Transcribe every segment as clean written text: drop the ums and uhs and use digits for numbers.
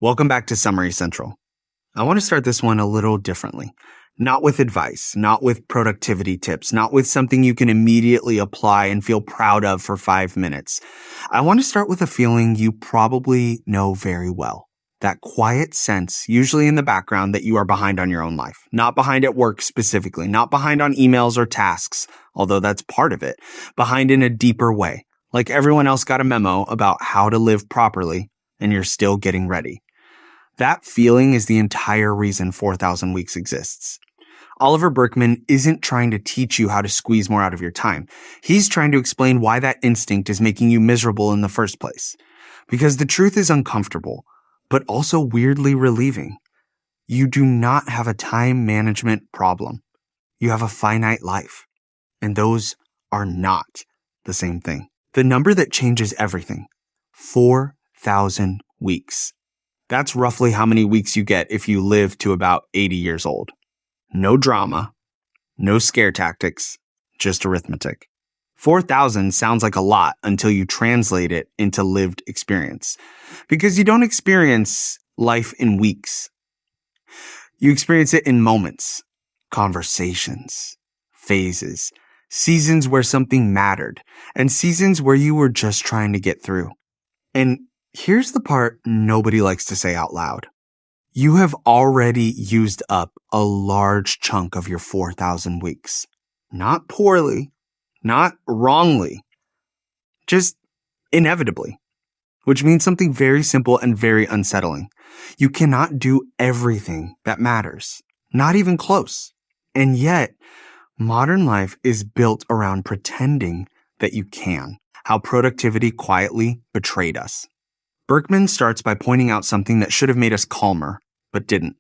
Welcome back to Summary Central. I want to start this one a little differently. Not with advice, not with productivity tips, not with something you can immediately apply and feel proud of for 5 minutes. I want to start with a feeling you probably know very well. That quiet sense, usually in the background, that you are behind on your own life. Not behind at work specifically, not behind on emails or tasks, although that's part of it. Behind in a deeper way. Like everyone else got a memo about how to live properly, and you're still getting ready. That feeling is the entire reason 4,000 Weeks exists. Oliver Burkeman isn't trying to teach you how to squeeze more out of your time. He's trying to explain why that instinct is making you miserable in the first place. Because the truth is uncomfortable, but also weirdly relieving. You do not have a time management problem. You have a finite life. And those are not the same thing. The number that changes everything. 4,000 weeks. That's roughly how many weeks you get if you live to about 80 years old. No drama, no scare tactics, just arithmetic. 4,000 sounds like a lot until you translate it into lived experience. Because you don't experience life in weeks. You experience it in moments, conversations, phases, seasons where something mattered, and seasons where you were just trying to get through. And here's the part nobody likes to say out loud. You have already used up a large chunk of your 4,000 weeks. Not poorly, not wrongly, just inevitably, which means something very simple and very unsettling. You cannot do everything that matters, not even close. And yet, modern life is built around pretending that you can. How productivity quietly betrayed us. Burkeman starts by pointing out something that should have made us calmer, but didn't.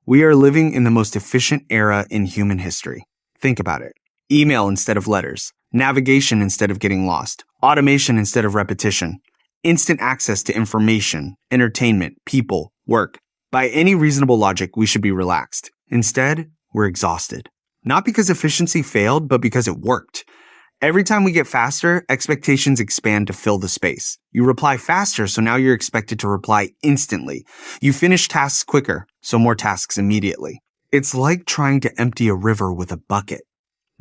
We are living in the most efficient era in human history. Think about it. Email instead of letters. Navigation instead of getting lost. Automation instead of repetition. Instant access to information, entertainment, people, work. By any reasonable logic, we should be relaxed. Instead, we're exhausted. Not because efficiency failed, but because it worked. Every time we get faster, expectations expand to fill the space. You reply faster, so now you're expected to reply instantly. You finish tasks quicker, so more tasks immediately. It's like trying to empty a river with a bucket.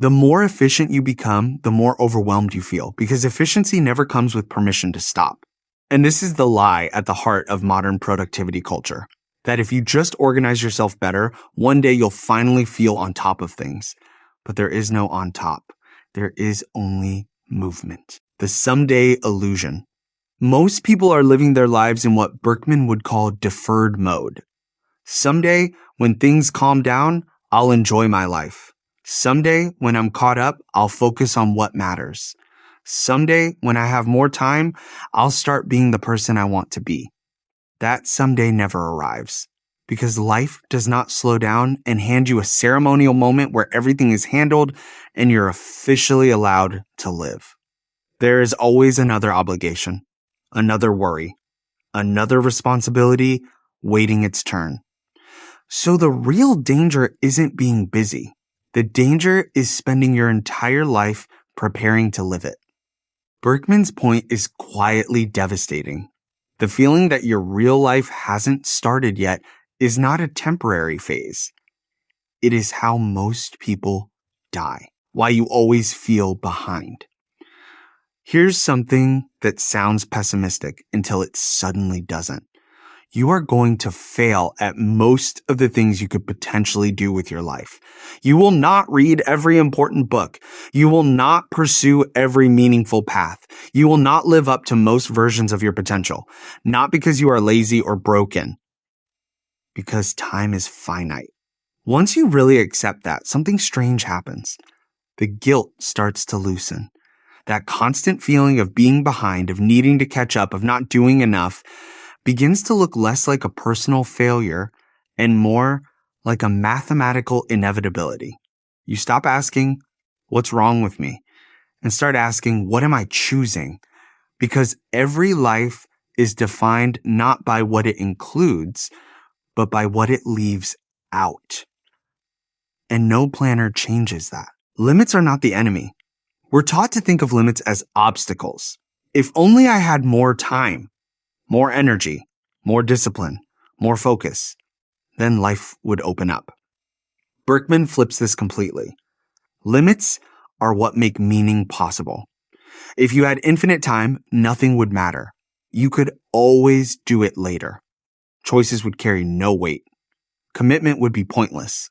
The more efficient you become, the more overwhelmed you feel, because efficiency never comes with permission to stop. And this is the lie at the heart of modern productivity culture. That if you just organize yourself better, one day you'll finally feel on top of things. But there is no on top. There is only movement. The someday illusion. Most people are living their lives in what Burkeman would call deferred mode. Someday, when things calm down, I'll enjoy my life. Someday, when I'm caught up, I'll focus on what matters. Someday, when I have more time, I'll start being the person I want to be. That someday never arrives. Because life does not slow down and hand you a ceremonial moment where everything is handled and you're officially allowed to live. There is always another obligation, another worry, another responsibility waiting its turn. So the real danger isn't being busy. The danger is spending your entire life preparing to live it. Burkeman's point is quietly devastating. The feeling that your real life hasn't started yet is not a temporary phase. It is how most people die, why you always feel behind. Here's something that sounds pessimistic until it suddenly doesn't. You are going to fail at most of the things you could potentially do with your life. You will not read every important book. You will not pursue every meaningful path. You will not live up to most versions of your potential. Not because you are lazy or broken. Because time is finite. Once you really accept that, something strange happens. The guilt starts to loosen. That constant feeling of being behind, of needing to catch up, of not doing enough, begins to look less like a personal failure and more like a mathematical inevitability. You stop asking, what's wrong with me? And start asking, what am I choosing? Because every life is defined not by what it includes, but by what it leaves out. And no planner changes that. Limits are not the enemy. We're taught to think of limits as obstacles. If only I had more time, more energy, more discipline, more focus. Then life would open up. Berkman flips this completely. Limits are what make meaning possible. If you had infinite time, nothing would matter. You could always do it later. Choices would carry no weight. Commitment would be pointless.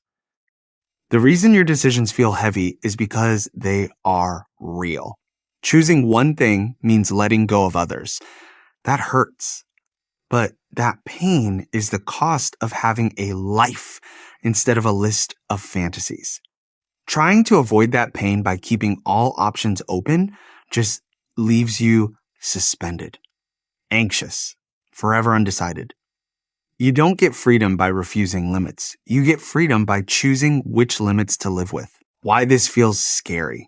The reason your decisions feel heavy is because they are real. Choosing one thing means letting go of others. That hurts. But that pain is the cost of having a life instead of a list of fantasies. Trying to avoid that pain by keeping all options open just leaves you suspended, anxious, forever undecided. You don't get freedom by refusing limits. You get freedom by choosing which limits to live with. Why this feels scary.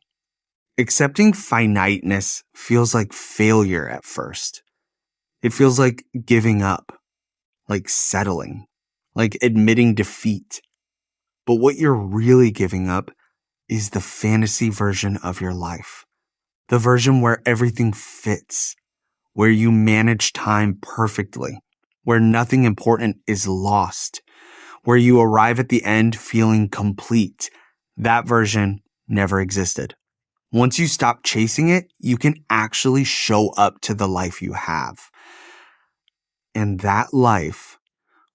Accepting finiteness feels like failure at first. It feels like giving up, like settling, like admitting defeat. But what you're really giving up is the fantasy version of your life. The version where everything fits, where you manage time perfectly, where nothing important is lost, where you arrive at the end feeling complete. That version never existed. Once you stop chasing it, you can actually show up to the life you have. And that life,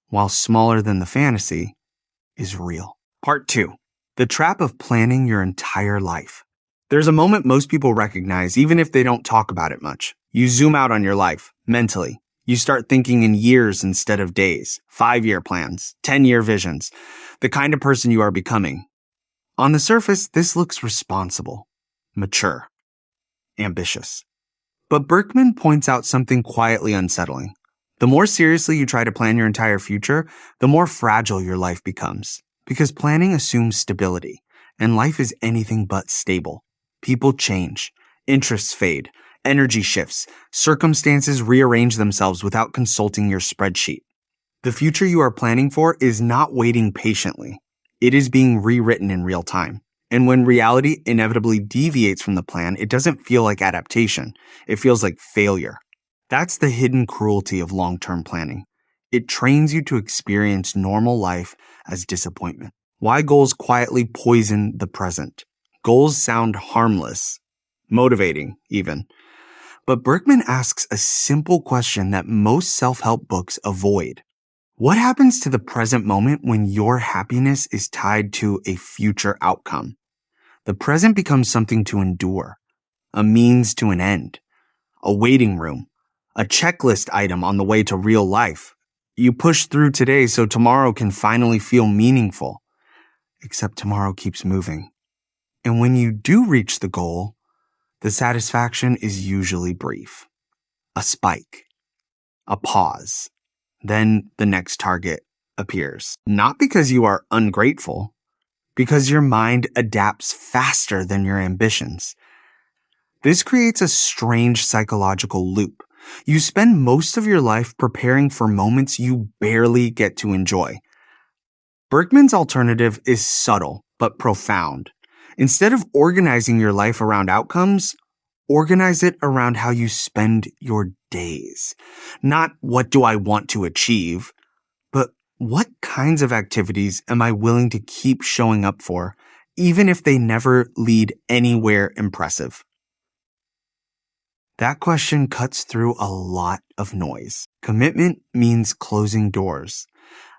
while smaller than the fantasy, is real. Part 2. The trap of planning your entire life. There's a moment most people recognize even if they don't talk about it much. You zoom out on your life, mentally. You start thinking in years instead of days, 5-year plans, 10-year visions, the kind of person you are becoming. On the surface, this looks responsible, mature, ambitious. But Berkman points out something quietly unsettling. The more seriously you try to plan your entire future, the more fragile your life becomes. Because planning assumes stability, and life is anything but stable. People change, interests fade, energy shifts, circumstances rearrange themselves without consulting your spreadsheet. The future you are planning for is not waiting patiently. It is being rewritten in real time. And when reality inevitably deviates from the plan, it doesn't feel like adaptation. It feels like failure. That's the hidden cruelty of long-term planning. It trains you to experience normal life as disappointment. Why goals quietly poison the present? Goals sound harmless, motivating even. But Berkman asks a simple question that most self-help books avoid. What happens to the present moment when your happiness is tied to a future outcome? The present becomes something to endure, a means to an end, a waiting room, a checklist item on the way to real life. You push through today so tomorrow can finally feel meaningful. Except tomorrow keeps moving. And when you do reach the goal, the satisfaction is usually brief. A spike, a pause. Then the next target appears. Not because you are ungrateful, because your mind adapts faster than your ambitions. This creates a strange psychological loop. You spend most of your life preparing for moments you barely get to enjoy. Berkman's alternative is subtle but profound. Instead of organizing your life around outcomes, organize it around how you spend your days. Not what do I want to achieve, but what kinds of activities am I willing to keep showing up for, even if they never lead anywhere impressive? That question cuts through a lot of noise. Commitment means closing doors.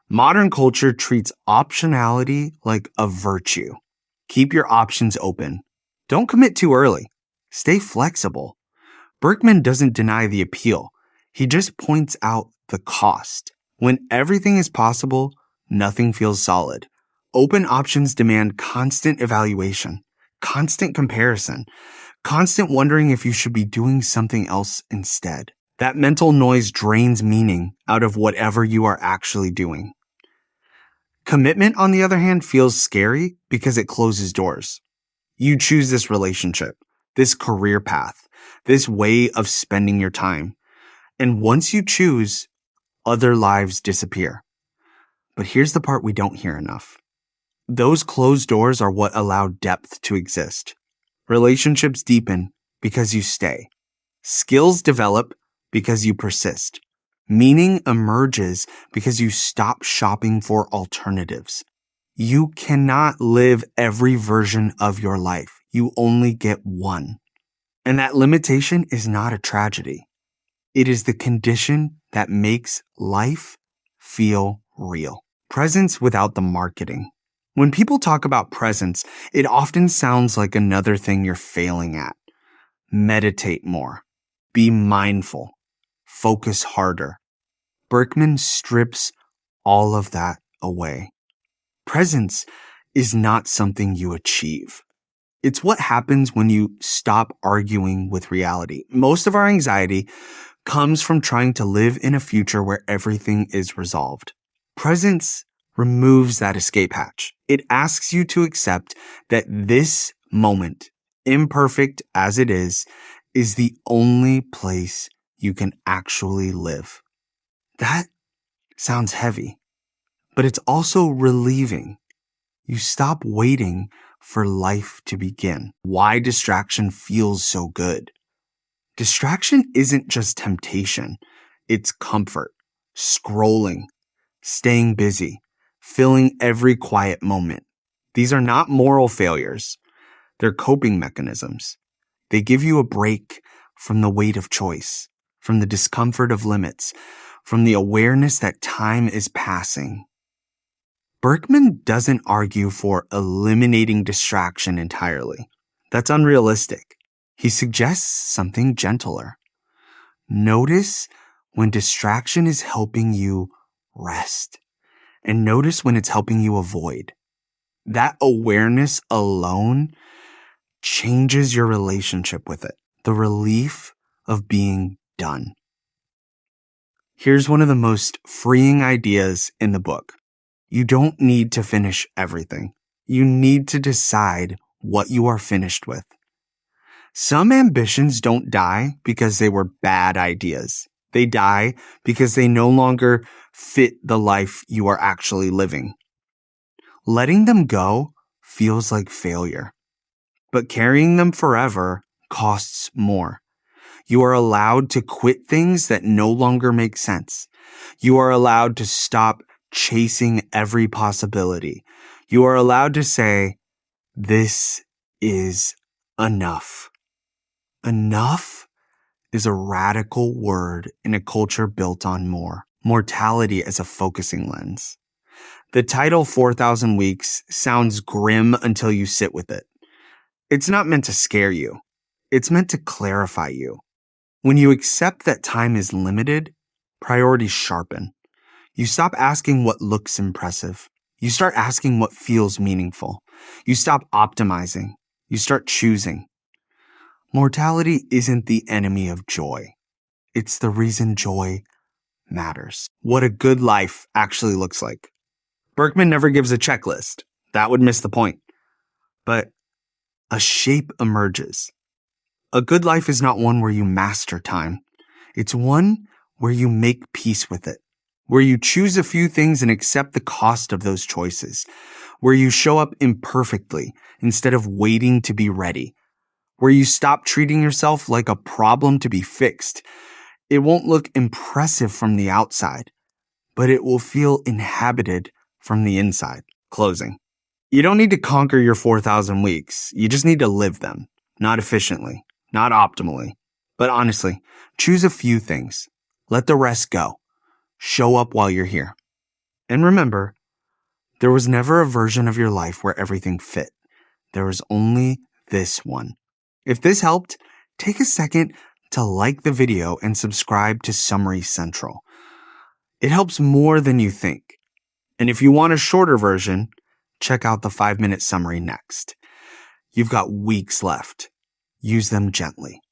Modern culture treats optionality like a virtue. Keep your options open. Don't commit too early. Stay flexible. Berkman doesn't deny the appeal. He just points out the cost. When everything is possible, nothing feels solid. Open options demand constant evaluation, constant comparison, constant wondering if you should be doing something else instead. That mental noise drains meaning out of whatever you are actually doing. Commitment, on the other hand, feels scary because it closes doors. You choose this relationship, this career path, this way of spending your time. And once you choose, other lives disappear. But here's the part we don't hear enough. Those closed doors are what allow depth to exist. Relationships deepen because you stay. Skills develop because you persist. Meaning emerges because you stop shopping for alternatives. You cannot live every version of your life. You only get one. And that limitation is not a tragedy. It is the condition that makes life feel real. Presence without the marketing. When people talk about presence, it often sounds like another thing you're failing at. Meditate more. Be mindful. Focus harder. Berkman strips all of that away. Presence is not something you achieve. It's what happens when you stop arguing with reality. Most of our anxiety comes from trying to live in a future where everything is resolved. Presence removes that escape hatch. It asks you to accept that this moment, imperfect as it is the only place you can actually live. That sounds heavy, but it's also relieving. You stop waiting for life to begin. Why distraction feels so good. Distraction isn't just temptation. It's comfort, scrolling, staying busy, filling every quiet moment. These are not moral failures. They're coping mechanisms. They give you a break from the weight of choice, from the discomfort of limits, from the awareness that time is passing. Berkman doesn't argue for eliminating distraction entirely. That's unrealistic. He suggests something gentler. Notice when distraction is helping you rest, and notice when it's helping you avoid. That awareness alone changes your relationship with it. The relief of being done. Here's one of the most freeing ideas in the book. You don't need to finish everything. You need to decide what you are finished with. Some ambitions don't die because they were bad ideas. They die because they no longer fit the life you are actually living. Letting them go feels like failure, but carrying them forever costs more. You are allowed to quit things that no longer make sense. You are allowed to stop chasing every possibility. You are allowed to say, this is enough. Enough is a radical word in a culture built on more. Mortality as a focusing lens. The title 4,000 Weeks sounds grim until you sit with it. It's not meant to scare you. It's meant to clarify you. When you accept that time is limited, priorities sharpen. You stop asking what looks impressive. You start asking what feels meaningful. You stop optimizing. You start choosing. Mortality isn't the enemy of joy. It's the reason joy matters. What a good life actually looks like. Berkman never gives a checklist. That would miss the point. But a shape emerges. A good life is not one where you master time. It's one where you make peace with it, where you choose a few things and accept the cost of those choices, where you show up imperfectly instead of waiting to be ready, where you stop treating yourself like a problem to be fixed. It won't look impressive from the outside, but it will feel inhabited from the inside. Closing. You don't need to conquer your 4,000 weeks. You just need to live them. Not efficiently, not optimally. But honestly, choose a few things. Let the rest go. Show up while you're here. And remember, there was never a version of your life where everything fit. There was only this one. If this helped, take a second to like the video and subscribe to Summary Central. It helps more than you think. And if you want a shorter version, check out the 5-minute summary next. You've got weeks left. Use them gently.